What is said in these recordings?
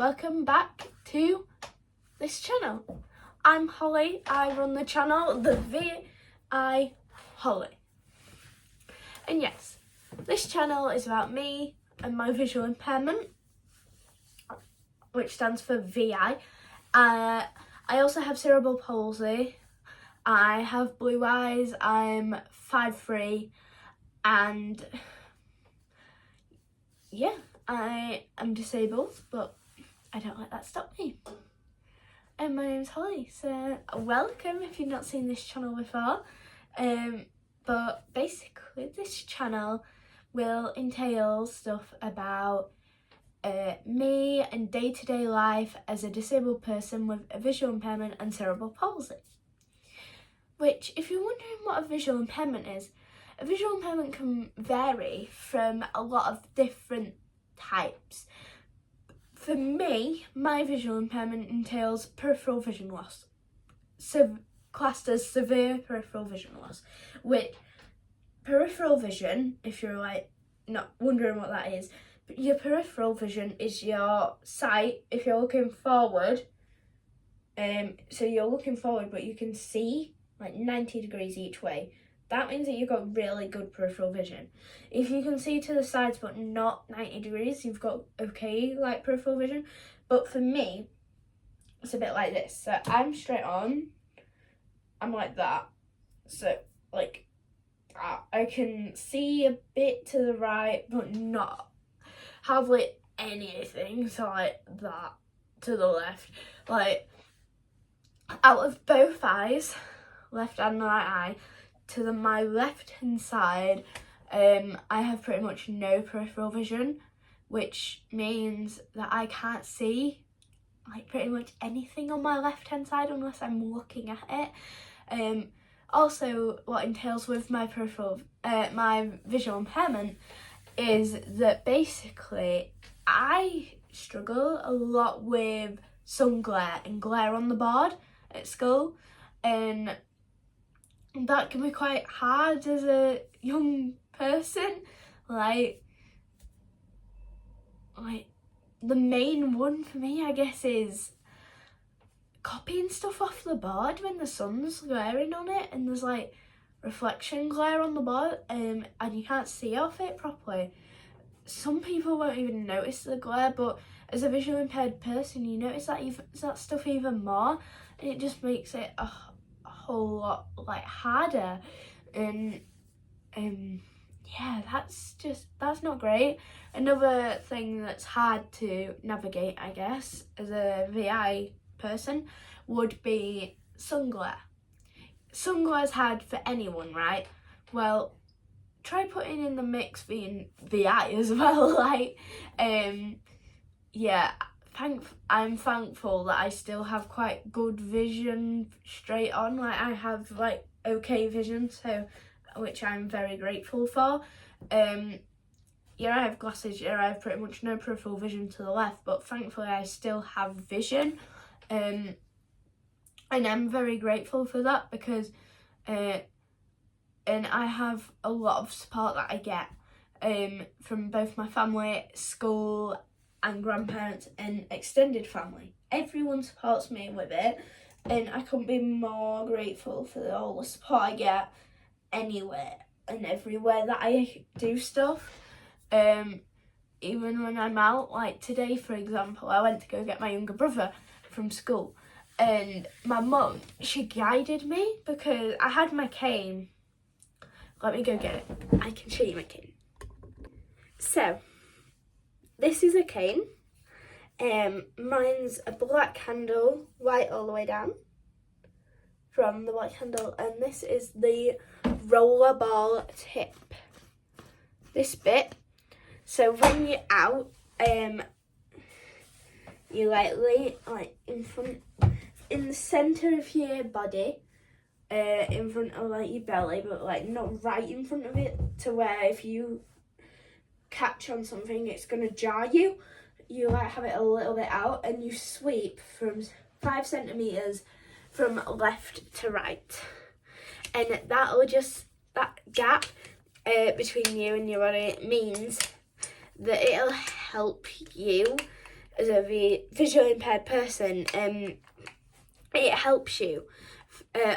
welcome back to this channel. I'm Holly, I run the channel, the VI Holly. And yes, this channel is about me and my visual impairment, which stands for VI. I also have cerebral palsy, I have blue eyes, I'm 5'3", and yeah, I am disabled, but I don't let that stop me. And my name's Holly, so welcome if you've not seen this channel before. But basically this channel will entail stuff about me and day-to-day life as a disabled person with a visual impairment and cerebral palsy. Which, if you're wondering what a visual impairment is, a visual impairment can vary from a lot of different types. For me, my visual impairment entails peripheral vision loss, classed as severe peripheral vision loss. Which, peripheral vision, if you're like not wondering what that is, your peripheral vision is your sight if you're looking forward. So you're looking forward, but you can see like 90 degrees each way. That means that you've got really good peripheral vision. If you can see to the sides but not 90 degrees, you've got okay like peripheral vision. But for me, it's a bit like this. So I'm straight on, I'm like that. So like I can see a bit to the right but not hardly anything. So like that to the left. Like out of both eyes, left and right eye, to my left hand side, I have pretty much no peripheral vision, which means that I can't see like pretty much anything on my left hand side unless I'm looking at it. Also, what entails with my my visual impairment is that basically I struggle a lot with sun glare and glare on the board at school, and that can be quite hard as a young person. Like the main one for me, I guess, is copying stuff off the board when the sun's glaring on it and there's like reflection glare on the board, and you can't see off it properly. Some people won't even notice the glare, but as a visually impaired person, you notice that stuff even more, and it just makes it a whole lot like harder. And yeah, that's not great. Another thing that's hard to navigate, I guess, as a VI person would be sun glare. Sun glare's hard for anyone, right? Well, try putting in the mix being VI as well. Like, yeah, I'm thankful that I still have quite good vision straight on. Like, I have like okay vision, so which I'm very grateful for. Yeah, I have glasses. Yeah, I have pretty much no peripheral vision to the left, but thankfully I still have vision. And I'm very grateful for that because and I have a lot of support that I get from both my family, school and grandparents and extended family. Everyone supports me with it, and I couldn't be more grateful for all the support I get anywhere and everywhere that I do stuff. Even when I'm out, like today for example, I went to go get my younger brother from school, and my mum, she guided me because I had my cane. Let me go get it. I can show you my cane. So, this is a cane. Mine's a black handle, white all the way down from the black handle, and this is the rollerball tip. This bit. So when you're out, you like lay like in the centre of your body, in front of like your belly, but like not right in front of it, to where if you catch on something it's gonna jar you. You like have it a little bit out, and you sweep from 5 centimeters from left to right, and that gap between you and your body means that it'll help you as a visually impaired person, it helps you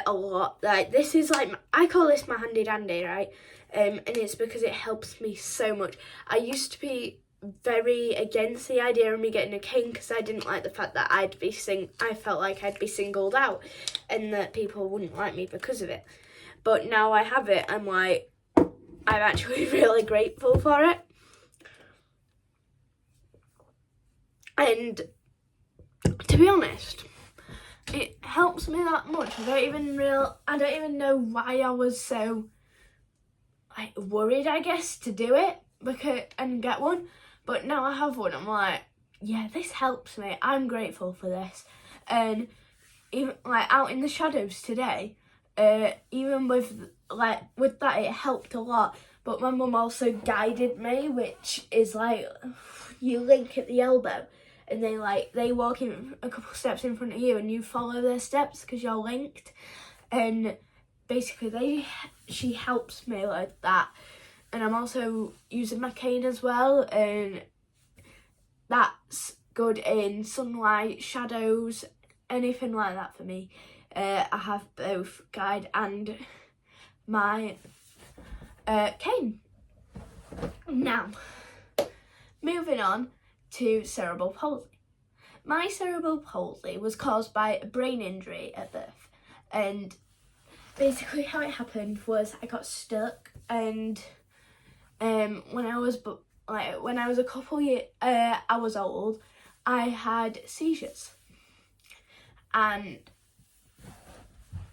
a lot. Like, this is like, I call this my handy dandy, right? And it's because it helps me so much. I used to be very against the idea of me getting a cane because I didn't like the fact that I felt like I'd be singled out and that people wouldn't like me because of it. But now I have it, I'm like, I'm actually really grateful for it. And to be honest, it helps me that much. I don't even know why I was so worried, I guess, to do it and get one. But now I have one, I'm like, yeah, this helps me. I'm grateful for this. And even like out in the shadows today, even with that, it helped a lot. But my mum also guided me, which is like, you link at the elbow, and they walk in a couple steps in front of you, and you follow their steps because you're linked. And basically, she helps me like that. And I'm also using my cane as well, and that's good in sunlight, shadows, anything like that for me. I have both guide and my cane. Now, moving on to cerebral palsy. My cerebral palsy was caused by a brain injury at birth, and basically how it happened was I got stuck, and when I was a couple hours old, I had seizures. And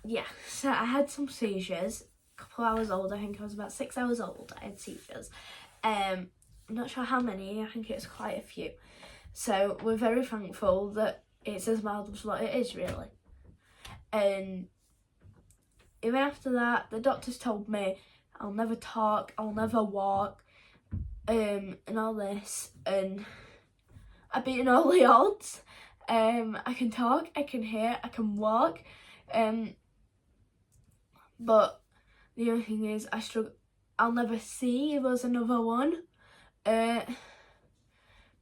yeah, so I had some seizures. A couple hours old, I think I was about 6 hours old, I had seizures. I'm not sure how many, I think it's quite a few. So we're very thankful that it's as mild as what it is, really. And even after that, the doctors told me I'll never talk, I'll never walk, and all this, and I've beaten all the odds. I can talk, I can hear, I can walk, but the only thing is I struggle. I'll never see if there's another one, but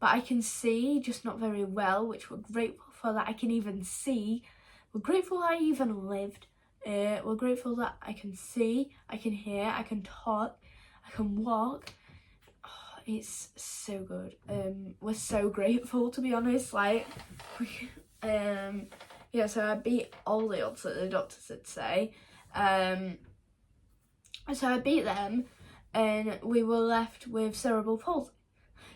I can see, just not very well, which we're grateful for that I can even see. We're grateful that I even lived. We're grateful that I can see, I can hear, I can talk, I can walk. Oh, it's so good. We're so grateful, to be honest. Yeah, so I beat all the odds that the doctors would say. So I beat them, and we were left with cerebral palsy.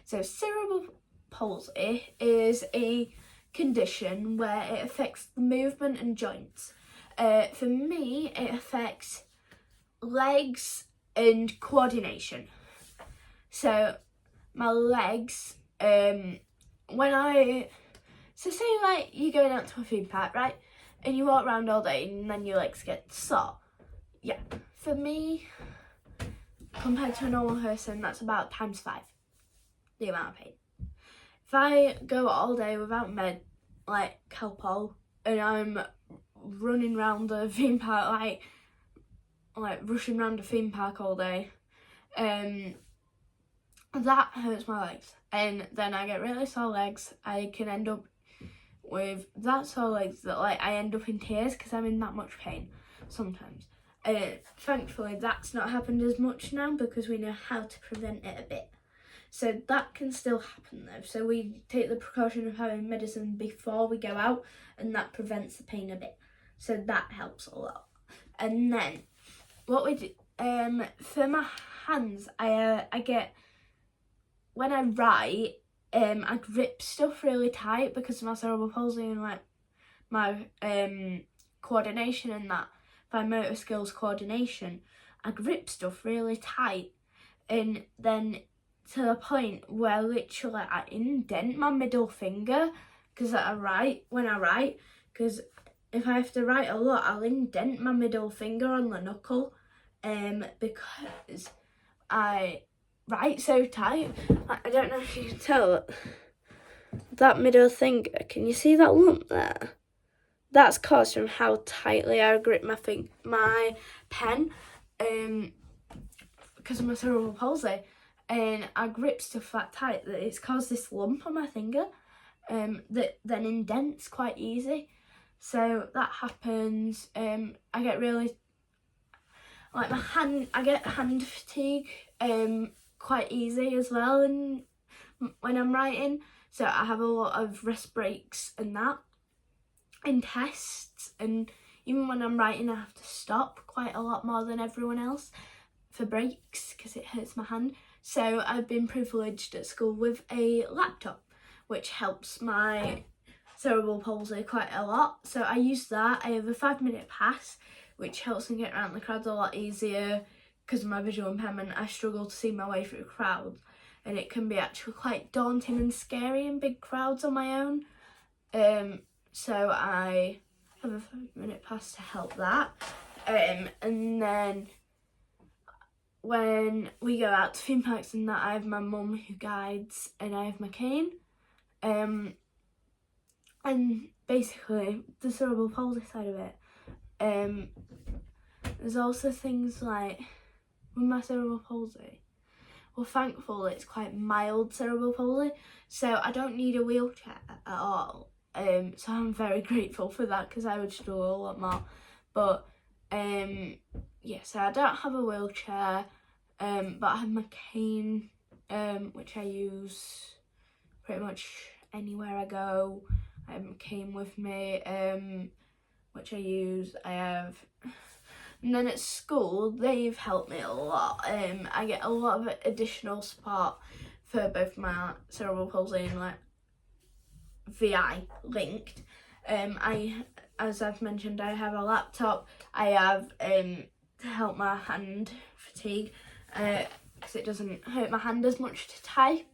So cerebral palsy is a condition where it affects the movement and joints. For me, it affects legs and coordination. So my legs, say you're going out to a theme park, right? And you walk around all day and then your legs get sore. Yeah, for me, compared to a normal person, that's about ×5 the amount of pain. If I go all day without Calpol, and I'm running around the theme park, rushing around the theme park all day, that hurts my legs, and then I get really sore legs. I can end up with that sore legs that I end up in tears because I'm in that much pain sometimes. Thankfully that's not happened as much now because we know how to prevent it a bit. So that can still happen though. So we take the precaution of having medicine before we go out, and that prevents the pain a bit. So that helps a lot. And then what we do, for my hands, I get, when I write, I grip stuff really tight because of my cerebral palsy and my coordination and that, my motor skills coordination. I grip stuff really tight, and then to the point where literally I indent my middle finger because when I write, because if I have to write a lot, I'll indent my middle finger on the knuckle, because I write so tight. I don't know if you can tell that middle finger. Can you see that lump there? That's caused from how tightly I grip my pen, because of my cerebral palsy. And I grip stuff that tight that it's caused this lump on my finger. that then indents quite easy. So that happens. I get really, like, I get hand fatigue quite easy as well, and when I'm writing, so I have a lot of rest breaks and that in tests, and even when I'm writing I have to stop quite a lot more than everyone else for breaks because it hurts my hand. So I've been privileged at school with a laptop, which helps my cerebral palsy quite a lot. So I use that. I have a 5-minute pass, which helps me get around the crowds a lot easier. Because of my visual impairment, I struggle to see my way through crowds, and it can be actually quite daunting and scary in big crowds on my own. So I have a 5-minute pass to help that. And then when we go out to theme parks and that, I have my mum who guides, and I have my cane. And basically the cerebral palsy side of it, there's also things like with my cerebral palsy, well, thankfully it's quite mild cerebral palsy, so I don't need a wheelchair at all. So I'm very grateful for that, because I would struggle a lot more. But yeah, so I don't have a wheelchair, but I have my cane, which I use pretty much anywhere I go. I have my cane with me, which I use. And then at school, they've helped me a lot. I get a lot of additional support for both my cerebral palsy and like VI linked. As I've mentioned, I have a laptop. I have to help my hand fatigue, because it doesn't hurt my hand as much to type.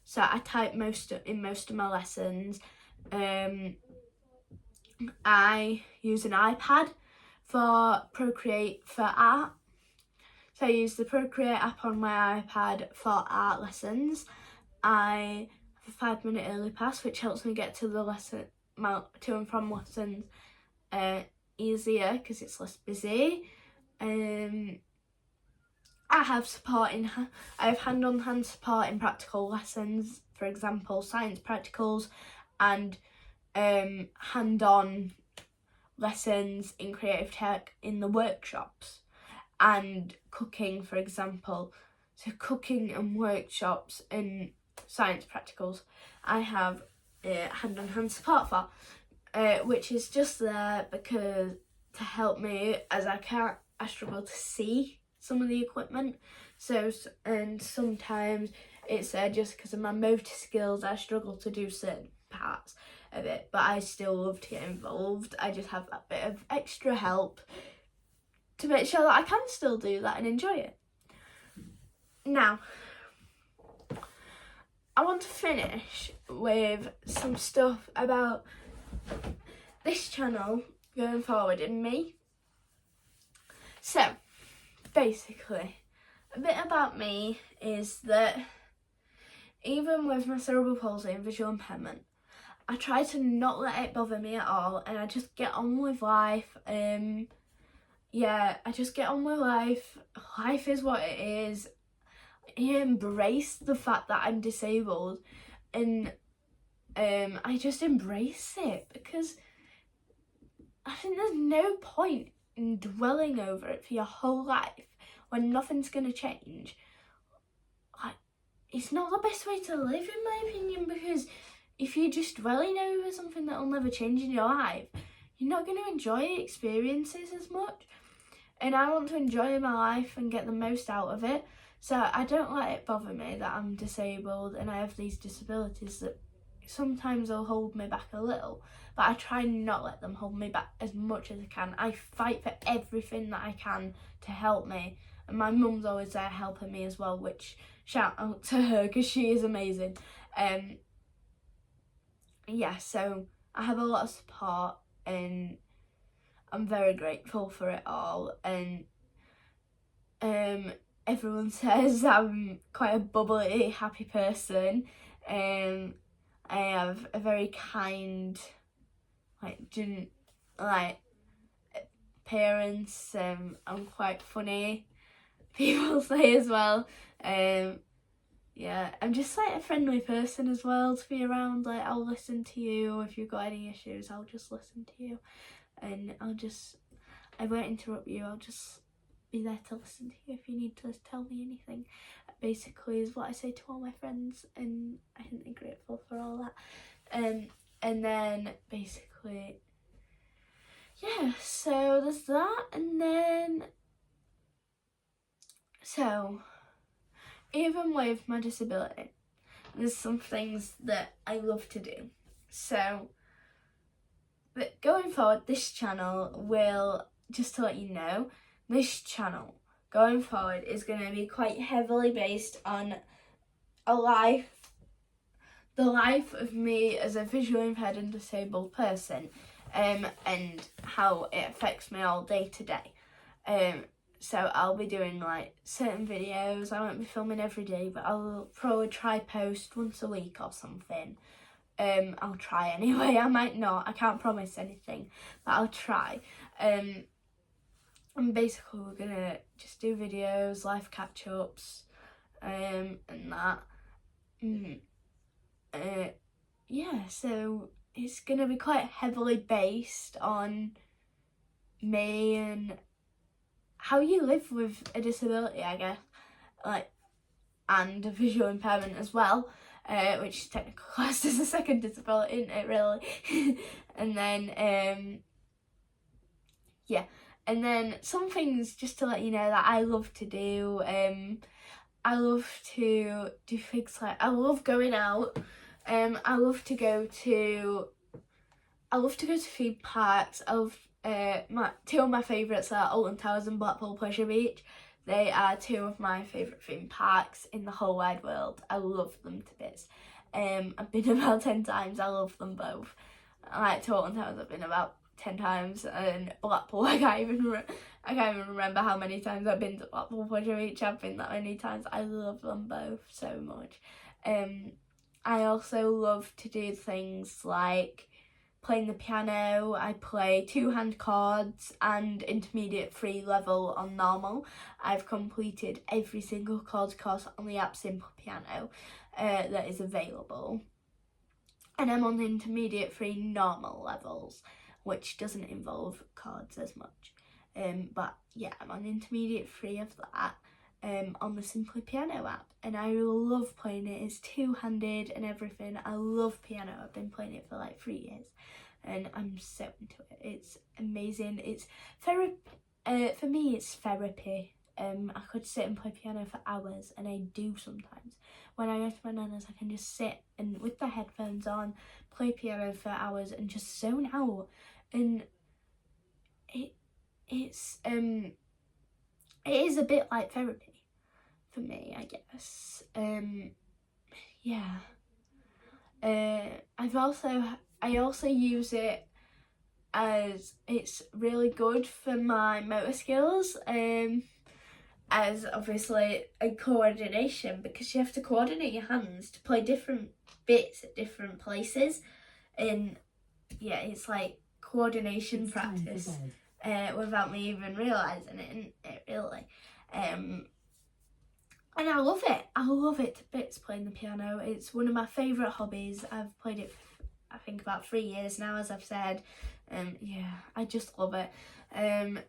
So I type in most of my lessons. I use an iPad for Procreate for art. So I use the Procreate app on my iPad for art lessons. I have a 5-minute early pass, which helps me get to the lesson, to and from lessons easier because it's less busy. I have hand-on-hand support in practical lessons, for example, science practicals, and hand-on lessons in creative tech in the workshops, and cooking, for example. So cooking and workshops and science practicals I have hand-on-hand support for, which is just there because to help me, as I struggle to see some of the equipment. So, and sometimes it's there just because of my motor skills. I struggle to do certain parts of it, but I still love to get involved. I just have that bit of extra help to make sure that I can still do that and enjoy it. Now, I want to finish with some stuff about this channel going forward and me. So, basically, a bit about me is that even with my cerebral palsy and visual impairment, I try to not let it bother me at all, and I just get on with life. I just get on with life. Life is what it is. I embrace the fact that I'm disabled, and I just embrace it, because I think there's no point in dwelling over it for your whole life when nothing's going to change. Like, it's not the best way to live, in my opinion, because if you're just dwelling over something that will never change in your life, you're not going to enjoy experiences as much. And I want to enjoy my life and get the most out of it. So I don't let it bother me that I'm disabled and I have these disabilities that sometimes will hold me back a little. But I try not let them hold me back as much as I can. I fight for everything that I can to help me. And my mum's always there helping me as well, which shout out to her because she is amazing. So I have a lot of support and I'm very grateful for it all. And everyone says I'm quite a bubbly, happy person. I have a very kind, appearance. I'm quite funny, people say as well. yeah, I'm just like a friendly person as well to be around. Like, I'll listen to you if you've got any issues. I'll just listen to you, and I won't interrupt you. I'll just be there to listen to you if you need to tell me anything. Basically, is what I say to all my friends, and I think they're grateful for all that. And then basically, yeah. So there's that, and then so even with my disability, there's some things that I love to do. So, but going forward, this channel will, just to let you know, this channel going forward is going to be quite heavily based on the life of me as a visually impaired and disabled person, and how it affects me all day to day. So I'll be doing like certain videos. I won't be filming every day, but I'll probably try post once a week or something. I'll try anyway. I might not. I can't promise anything, but I'll try. And basically we're gonna just do videos, life catch-ups, and that. Yeah, so it's gonna be quite heavily based on me and how you live with a disability, I guess, like, and a visual impairment as well, which is technically classed as a second disability, isn't it, really? And then, yeah, and then some things just to let you know that I love to do. I love to do things like, I love going out. I love to go to theme parks. I love two of my favourites are Alton Towers and Blackpool Pleasure Beach. They are two of my favourite theme parks in the whole wide world. I love them to bits. I've been about 10 times. I love them both. I like to Alton Towers. I've been about 10 times, and Blackpool, I can't even remember how many times I've been to Blackpool Pleasure Beach. I've been that many times. I love them both so much. I also love to do things like playing the piano. I play 2-hand chords and intermediate 3 level on normal. I've completed every single chords course on the app Simple Piano that is available. And I'm on the intermediate 3 normal levels, which doesn't involve chords as much. But yeah, I'm on intermediate 3 of that on the Simply Piano app, and I love playing it. It's 2-handed and everything. I love piano. I've been playing it for like 3 years, and I'm so into it. It's amazing. It's therapy. For me, it's therapy. I could sit and play piano for hours, and I do sometimes. When I go to my nana's, I can just sit and with the headphones on, play piano for hours and just zone out. And it is a bit like therapy for me, I guess. Yeah. I also use it as it's really good for my motor skills. As obviously a coordination, because you have to coordinate your hands to play different bits at different places, and yeah, it's like coordination practice without me even realising it, and it really and I love it to bits, playing the piano. It's one of my favourite hobbies. I've played it for, I think, about 3 years now, as I've said. Yeah, I just love it. And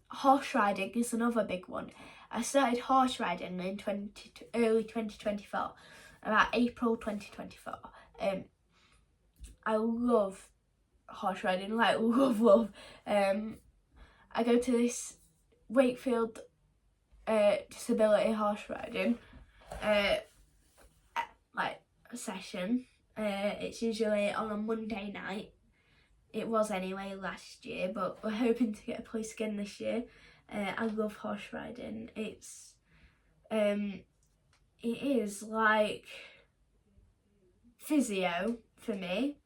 horse riding is another big one. I started horse riding in early 2024, about April 2024. I love horse riding, like love. I go to this Wakefield disability horse riding like a session. It's usually on a Monday night. It was anyway last year, but we're hoping to get a place again this year. I love horse riding. It is like physio for me.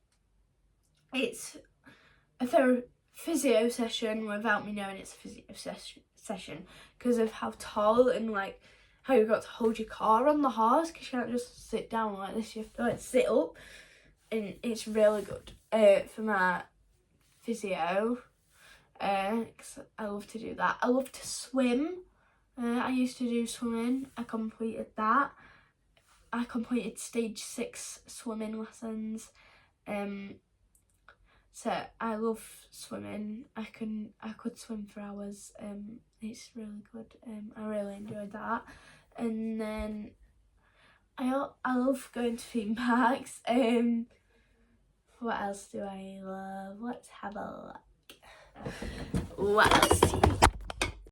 It's a physio session without me knowing it's a physio session because of how tall and like how you've got to hold your car on the horse, because you can't just sit down like this. You have to like sit up, and it's really good for my physio. 'Cause I love to do that. I love to swim. I used to do swimming. I completed that. I completed stage 6 swimming lessons. So I love swimming. I could swim for hours. It's really good. I really enjoyed that. And then I love going to theme parks. What else do I love? Let's have a look. What else do you